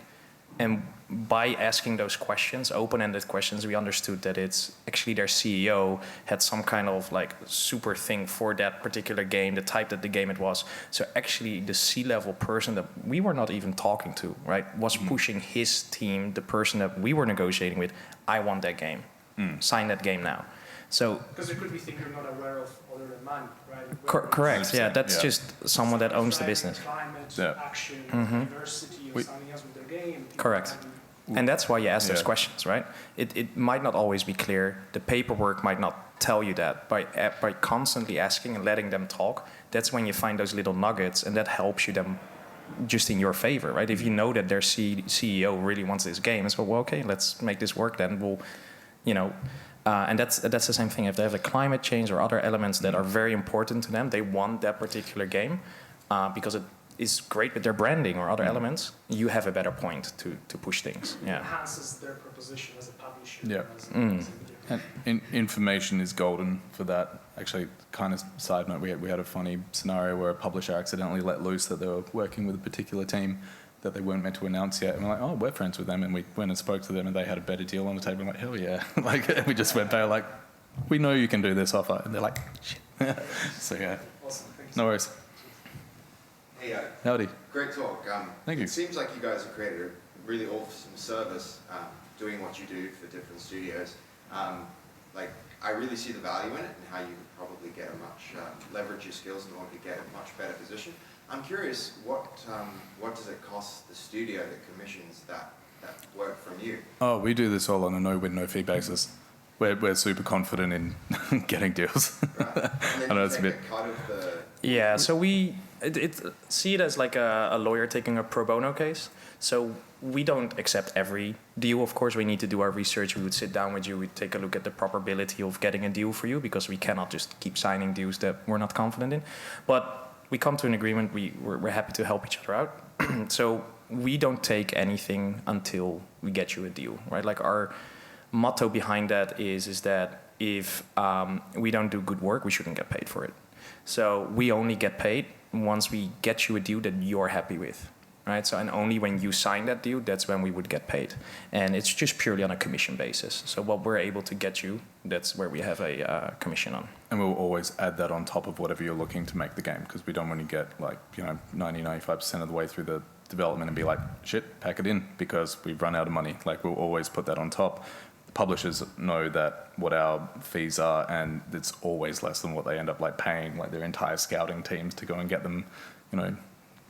And by asking those questions, open-ended questions, we understood that it's actually their CEO had some kind of like super thing for that particular game, the type that the game it was. So actually the C-level person that we were not even talking to, right, was pushing his team, the person that we were negotiating with, I want that game. Sign that game now. So Because there could be things you're not aware of other than money, right? correct, yeah, that's Yeah. just someone that owns the business. Climate, Yeah. action, diversity, or We- something else with their game. Correct. And that's why you ask those Yeah. questions, right? It might not always be clear. The paperwork might not tell you that. By constantly asking and letting them talk, that's when you find those little nuggets, and that helps you them just in your favor, right? If you know that their CEO really wants this game, it's well, okay, let's make this work. Then we'll, and that's the same thing. If they have a climate change or other elements that are very important to them, they want that particular game because it is great with their branding or other elements. You have a better point to push things. It Yeah. enhances their proposition as a publisher. Yeah. As a video game. And information is golden for that. Actually, kind of side note, we had a funny scenario where a publisher accidentally let loose that they were working with a particular team that they weren't meant to announce yet. And we're like, oh, we're friends with them. And we went and spoke to them and they had a better deal on the table. I'm like, hell yeah. And we just went back like, we know you can do this offer. And they're like, shit. So yeah, Awesome. Thank you. no worries. Hey, Howdy. great talk. Thank you. It seems like you guys have created a really awesome service doing what you do for different studios. I really see the value in it and how you could probably get a much, leverage your skills in order to get a much better position. I'm curious, what does it cost the studio that commissions that work from you? Oh, we do this all on a no-win, no-fee basis. We're super confident in getting deals. Right? And then I know you it's a take bit- a cut of the... Yeah, so we see it as like a lawyer taking a pro bono case. So we don't accept every deal. Of course, we need to do our research. We would sit down with you. We'd take a look at the probability of getting a deal for you because we cannot just keep signing deals that we're not confident in. But we come to an agreement. We're happy to help each other out. So we don't take anything until we get you a deal, right? Like our motto behind that is that if we don't do good work, we shouldn't get paid for it. So we only get paid once we get you a deal that you're happy with, right? So and only when you sign that deal, that's when we would get paid. And it's just purely on a commission basis. So what we're able to get you, that's where we have a commission on. And we'll always add that on top of whatever you're looking to make the game because we don't want to get 90-95% of the way through the development and be like, shit, pack it in because we've run out of money. Like we'll always put that on top. Publishers know that what our fees are, and it's always less than what they end up paying their entire scouting teams to go and get them,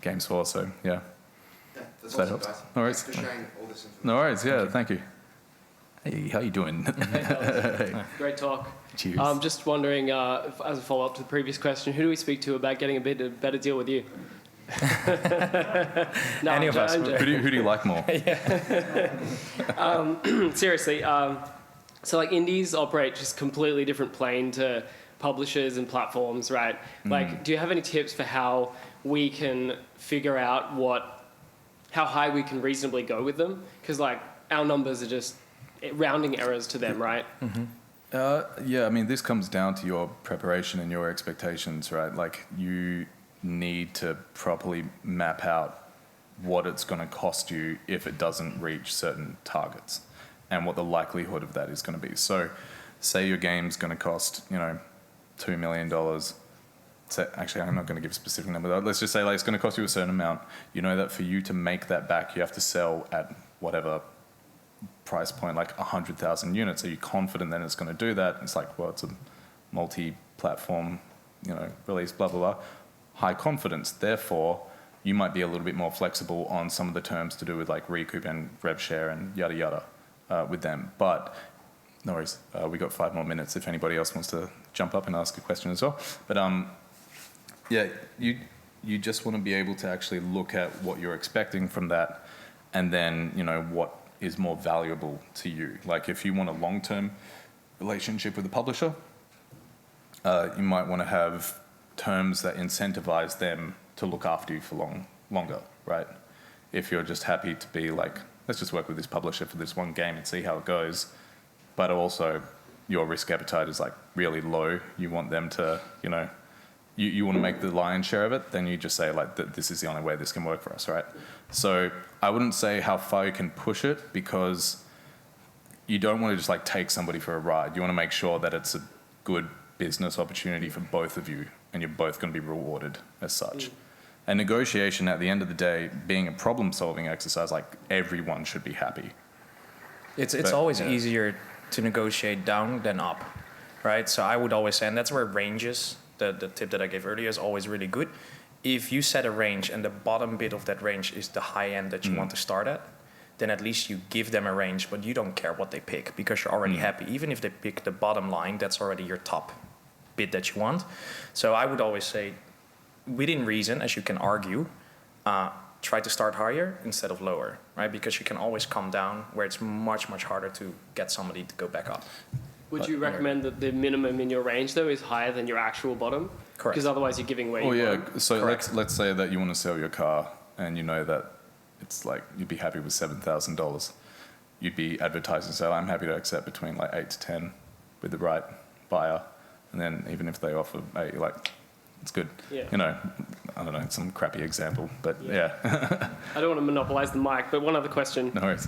games for. So yeah, Yeah, that's That awesome, helps. guys. No worries. Thanks for sharing all this information. no worries. Yeah, thank you. Hey, how you doing? Great talk. Cheers. I'm just wondering, as a follow-up to the previous question, who do we speak to about getting a better deal with you? No, Any of us. who do you like more? seriously, so indies operate just completely different plane to publishers and platforms, right? Do you have any tips for how we can figure out how high we can reasonably go with them? Because our numbers are just rounding errors to them, right? Yeah, I mean, this comes down to your preparation and your expectations, right? You need to properly map out what it's going to cost you if it doesn't reach certain targets and what the likelihood of that is going to be. So say your game's going to cost, $2 million. Actually, I'm not going to give a specific number. Let's just say it's going to cost you a certain amount. You know that for you to make that back, you have to sell at whatever price point, 100,000 units. Are you confident that it's going to do that? It's it's a multi-platform, release, blah, blah, blah. High confidence. Therefore, you might be a little bit more flexible on some of the terms to do with recoup and rev share and yada, yada with them. But no worries. We got 5 more minutes if anybody else wants to jump up and ask a question as well. But yeah, you just want to be able to actually look at what you're expecting from that and then, what is more valuable to you. If you want a long-term relationship with a publisher, you might want to have terms that incentivize them to look after you for longer, right? If you're just happy to be let's just work with this publisher for this one game and see how it goes, but also your risk appetite is really low, you want them to, you want to make the lion's share of it, then you just say like, this is the only way this can work for us, right? So I wouldn't say how far you can push it, because you don't want to just like take somebody for a ride. You want to make sure that it's a good business opportunity for both of you, and you're both going to be rewarded as such. And negotiation, at the end of the day, being a problem-solving exercise, like everyone should be happy. It's But, always yeah. easier to negotiate down than up, right? So I would always say, and that's where ranges, the tip that I gave earlier, is always really good. If you set a range and the bottom bit of that range is the high end that you want to start at, then at least you give them a range, but you don't care what they pick because you're already happy. Even if they pick the bottom line, that's already your top bit that you want. So I would always say, within reason, as you can argue, try to start higher instead of lower, right? Because you can always come down where it's much, much harder to get somebody to go back up. Would you recommend that the minimum in your range, though, is higher than your actual bottom? Correct. Because otherwise you're giving away Oh your yeah, bottom. so Correct. let's say that you want to sell your car, and you know that it's like you'd be happy with $7,000. You'd be advertising, so I'm happy to accept between like 8 to 10 with the right buyer, and then even if they offer 8, you're like, it's good. Yeah. You know, I don't know, it's some crappy example, but yeah. I don't want to monopolize the mic, but one other question. No worries.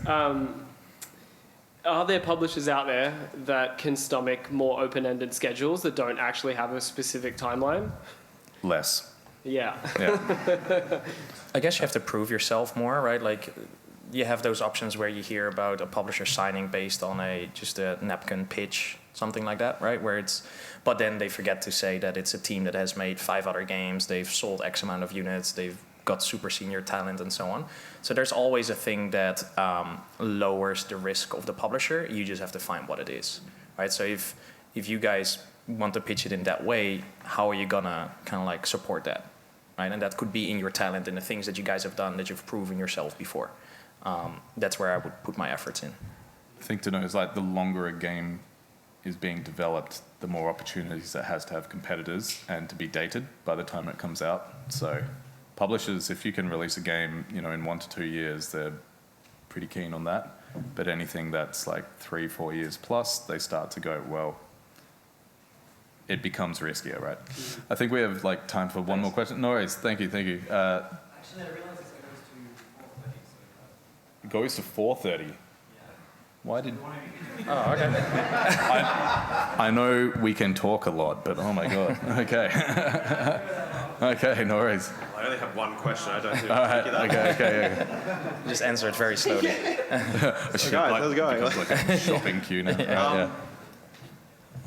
Are there publishers out there that can stomach more open-ended schedules that don't actually have a specific timeline? Less. Yeah. Yeah. I guess you have to prove yourself more, right? Like, you have those options where you hear about a publisher signing based on just a napkin pitch, something like that, right? But then they forget to say that it's a team that has made 5 other games, they've sold X amount of units, they've got super senior talent and so on. So there's always a thing that lowers the risk of the publisher. You just have to find what it is, right? So if you guys want to pitch it in that way, how are you gonna kind of like support that, right? And that could be in your talent and the things that you guys have done that you've proven yourself before. That's where I would put my efforts in. The thing to know is like the longer a game is being developed, the more opportunities it has to have competitors and to be dated by the time it comes out. So publishers, if you can release a game, you know, in 1 to 2 years, they're pretty keen on that. But anything that's like 3-4 years plus, they start to go, well, it becomes riskier, right? I think we have like time for one more question. No worries. Thank you. Actually, I realized it goes to 4:30. It goes to 4:30. Yeah. Why did? Oh, okay. I know we can talk a lot, but oh my god. Okay. Okay, no worries. I only have one question. I don't think All I'll right. pick it up. Okay. Just answer it very slowly. How's it going? Becomes like a shopping queue now. Yeah.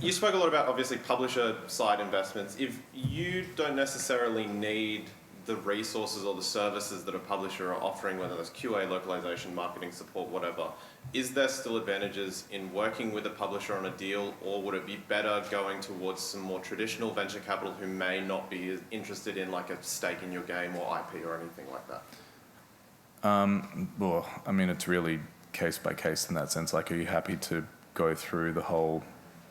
You spoke a lot about, obviously, publisher-side investments. If you don't necessarily need the resources or the services that a publisher are offering, whether that's QA, localization, marketing support, whatever, is there still advantages in working with a publisher on a deal, or would it be better going towards some more traditional venture capital who may not be as interested in like a stake in your game or IP or anything like that? Well, I mean, it's really case by case in that sense. Like, are you happy to go through the whole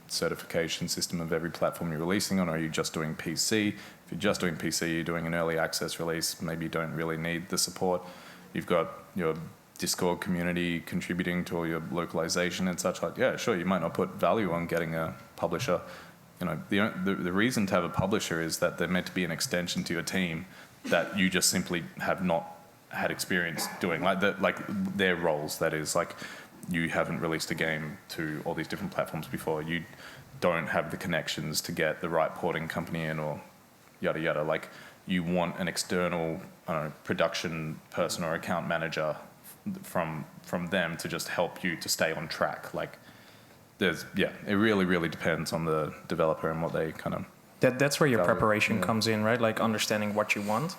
certification system of every platform you're releasing on, or are you just doing PC? If you're just doing PC, you're doing an early access release, maybe you don't really need the support. You've got your Discord community contributing to all your localization and such. Like, yeah, sure, you might not put value on getting a publisher. You know, the reason to have a publisher is that they're meant to be an extension to your team that you just simply have not had experience doing, like their roles. That is, like, you haven't released a game to all these different platforms before. You don't have the connections to get the right porting company in, or yada yada. Like, you want an external, I don't know, production person or account manager from them to just help you to stay on track. Like, it really depends on the developer and what they kind of. That's where your value. preparation Yeah. comes in, right? Like understanding what you want.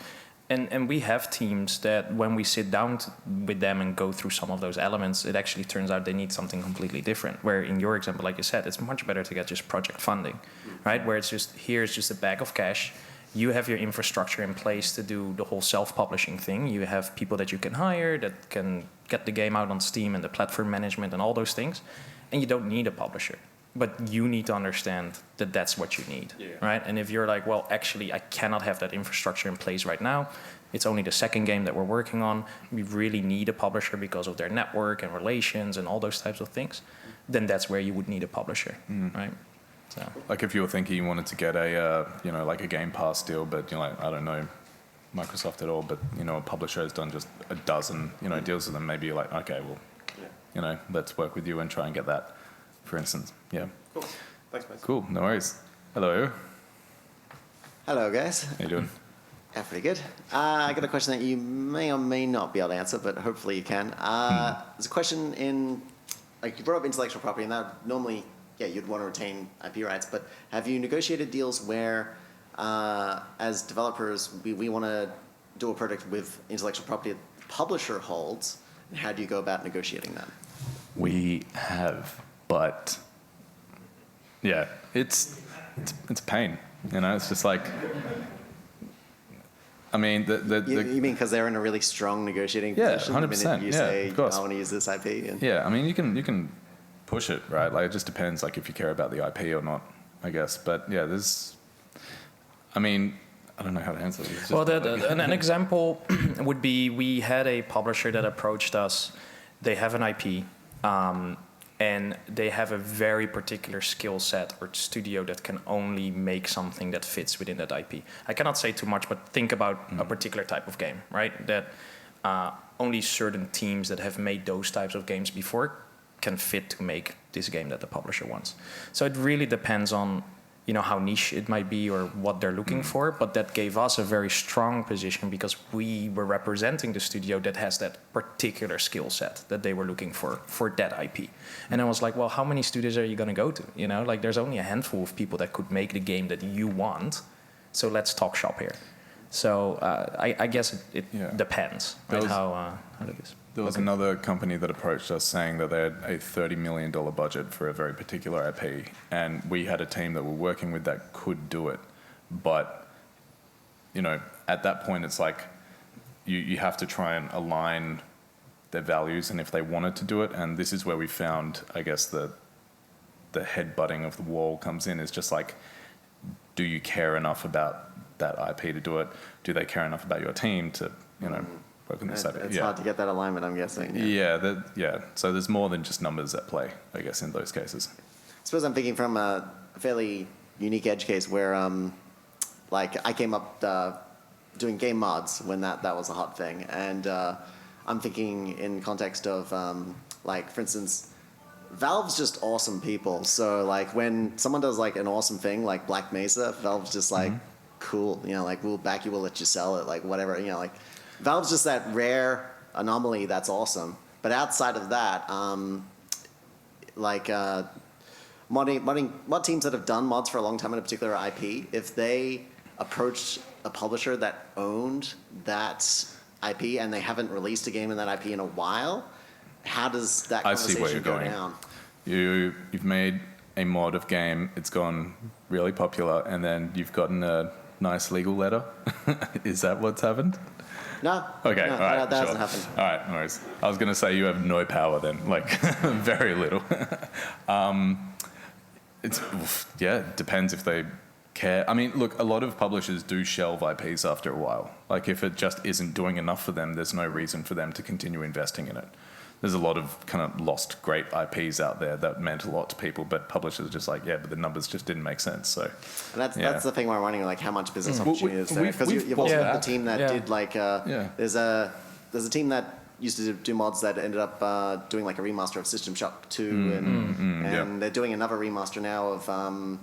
And we have teams that when we sit down with them and go through some of those elements, it actually turns out they need something completely different. Where in your example, like you said, it's much better to get just project funding, right? Where it's just, here's just a bag of cash. You have your infrastructure in place to do the whole self-publishing thing. You have people that you can hire that can get the game out on Steam and the platform management and all those things. And you don't need a publisher. But you need to understand that that's what you need, right? And if you're like, well, actually, I cannot have that infrastructure in place right now. It's only the second game that we're working on. We really need a publisher because of their network and relations and all those types of things. Then that's where you would need a publisher, right? So. Like if you were thinking you wanted to get a, like a Game Pass deal, but you're like, I don't know Microsoft at all, but, a publisher has done just a dozen, deals with them, maybe you're like, okay, well, let's work with you and try and get that, for instance. Yeah. Cool. Thanks, mate. Cool, no worries. Hello. Hello, guys. How you doing? Yeah, pretty good. I got a question that you may or may not be able to answer, but hopefully you can. There's a question in, like, you brought up intellectual property, and that normally, you'd want to retain IP rights, but have you negotiated deals where, as developers, we want to do a project with intellectual property that the publisher holds, and how do you go about negotiating that? We have, but yeah, it's a pain. It's just like, I mean, you mean because they're in a really strong negotiating position? 100%. The minute you say, of course. I want to use this IP. And Yeah, I mean, you can push it, right? Like, it just depends, like, if you care about the IP or not, I guess. But yeah, I don't know how to answer this. Well, an example would be we had a publisher that approached us. They have an IP, and they have a very particular skill set or studio that can only make something that fits within that IP. I cannot say too much, but think about a particular type of game, right? That only certain teams that have made those types of games before can fit to make this game that the publisher wants. So it really depends on how niche it might be or what they're looking for, but that gave us a very strong position because we were representing the studio that has that particular skill set that they were looking for that IP. And I was like, well, how many studios are you going to go to? Like there's only a handful of people that could make the game that you want, so let's talk shop here. So I guess it depends, right, how it is. There was another company that approached us saying that they had a $30 million budget for a very particular IP, and we had a team that were working with that could do it. But, at that point, it's like you have to try and align their values and if they wanted to do it. And this is where we found, I guess, the headbutting of the wall comes in. Is just like, do you care enough about that IP to do it? Do they care enough about your team to, It's hard to get that alignment, I'm guessing. So there's more than just numbers at play, I guess, in those cases. I suppose I'm thinking from a fairly unique edge case where, I came up doing game mods when that was a hot thing, and I'm thinking in context of, for instance, Valve's just awesome people. So, when someone does, an awesome thing like Black Mesa, Valve's just cool, we'll back you, we'll let you sell it, whatever, Valve's just that rare anomaly that's awesome. But outside of that, mod teams that have done mods for a long time in a particular IP, if they approached a publisher that owned that IP and they haven't released a game in that IP in a while, how does that conversation go down? You've made a mod of game, it's gone really popular, and then you've gotten a nice legal letter. Is that what's happened? No. Okay, no, all right, that hasn't happened. All right, no worries. I was going to say you have no power then, very little. It depends if they care. I mean, look, a lot of publishers do shelve IPs after a while. If it just isn't doing enough for them, there's no reason for them to continue investing in it. There's a lot of kind of lost great IPs out there that meant a lot to people, but publishers are just but the numbers just didn't make sense. So, and that's the thing where I'm wondering, how much business opportunity is there? Because you've also got the team that did there's a team that used to do mods that ended up doing a remaster of System Shock 2, and they're doing another remaster now of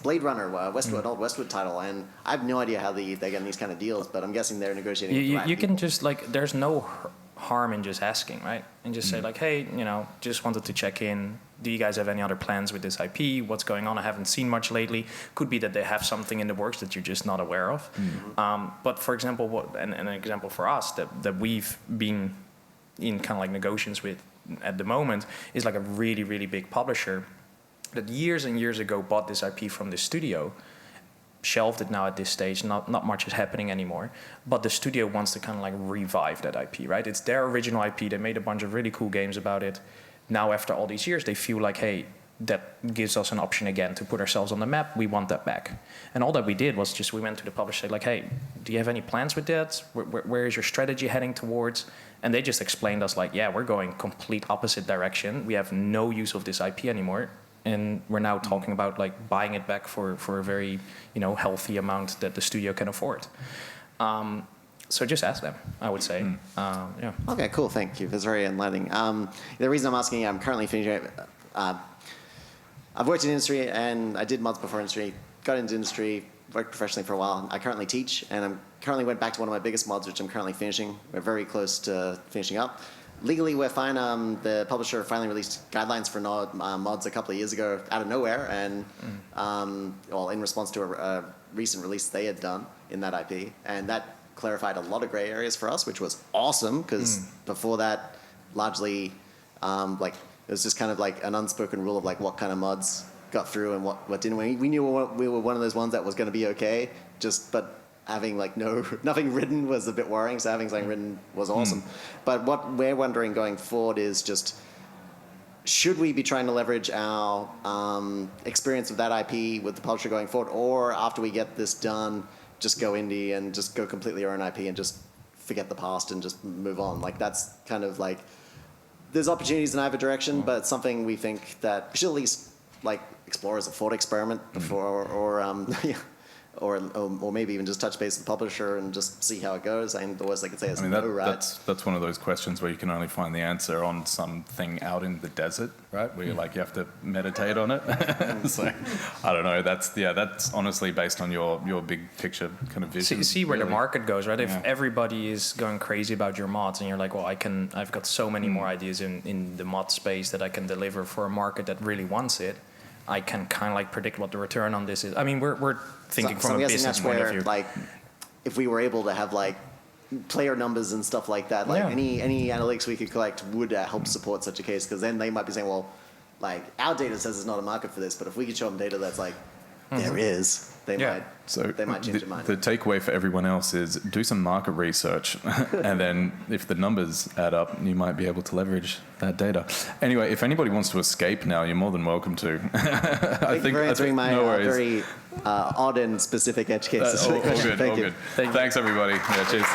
Blade Runner, Westwood, old Westwood title, and I have no idea how they're getting these kind of deals, but I'm guessing they're negotiating. You can just there's no harm in just asking, right? And just say hey, just wanted to check in. Do you guys have any other plans with this IP? What's going on? I haven't seen much lately. Could be that they have something in the works that you're just not aware of. But for example, an example for us that we've been in kind of negotiations with at the moment is a really, really big publisher that years and years ago bought this IP from the studio, shelved it now at this stage, not much is happening anymore, but the studio wants to kind of revive that IP, right? It's their original IP, they made a bunch of really cool games about it. Now after all these years, they feel hey, that gives us an option again to put ourselves on the map, we want that back. And all that we did was we went to the publisher, hey, do you have any plans with that? Where is your strategy heading towards? And they just explained us we're going complete opposite direction, we have no use of this IP anymore, and we're now talking about like buying it back for a very healthy amount that the studio can afford. So just ask them, I would say. Yeah. Okay, cool. Thank you. That's very enlightening. The reason I'm asking, I'm currently finishing. I've worked in industry, and I did mods before industry. Got into industry, worked professionally for a while. I currently teach, and I'm currently went back to one of my biggest mods, which I'm currently finishing. We're very close to finishing up. Legally, we're fine. The publisher finally released guidelines for mods a couple of years ago out of nowhere, and well, in response to a recent release they had done in that IP, and that clarified a lot of gray areas for us, which was awesome, because before that, largely, like, it was just kind of like an unspoken rule of like what kind of mods got through and what didn't. We knew we were one of those ones that was going to be okay, but having like nothing written was a bit worrying, so having something written was awesome. But what we're wondering going forward is just, should we be trying to leverage our experience of that IP with the publisher going forward, or after we get this done, just go indie and just go completely our own IP and just forget the past and just move on? Like, that's kind of like, there's opportunities in either direction, but it's something we think that we should at least like explore as a thought experiment before, or maybe even just touch base with the publisher and just see how it goes. And the worst they could say is no, right? That's one of those questions where you can only find the answer on something out in the desert, right? Where you have to meditate on it. So I don't know. That's honestly based on your big picture kind of vision. See where the market goes, right? If everybody is going crazy about your mods, and you're like, well, I've got so many more ideas in the mod space that I can deliver for a market that really wants it, I can kind of like predict what the return on this is. I mean, we're thinking from a business point of view. Like, if we were able to have like player numbers and stuff like that, like any analytics we could collect would help support such a case, because then they might be saying, well, like, our data says there's not a market for this, but if we could show them data that's like, there is, they might change their mind. The takeaway for everyone else is do some market research, and then if the numbers add up, you might be able to leverage that data. Anyway, if anybody wants to escape now, you're more than welcome to. Thank you for answering my very odd and specific edge cases. All good. Thanks, everybody. Yeah, cheers.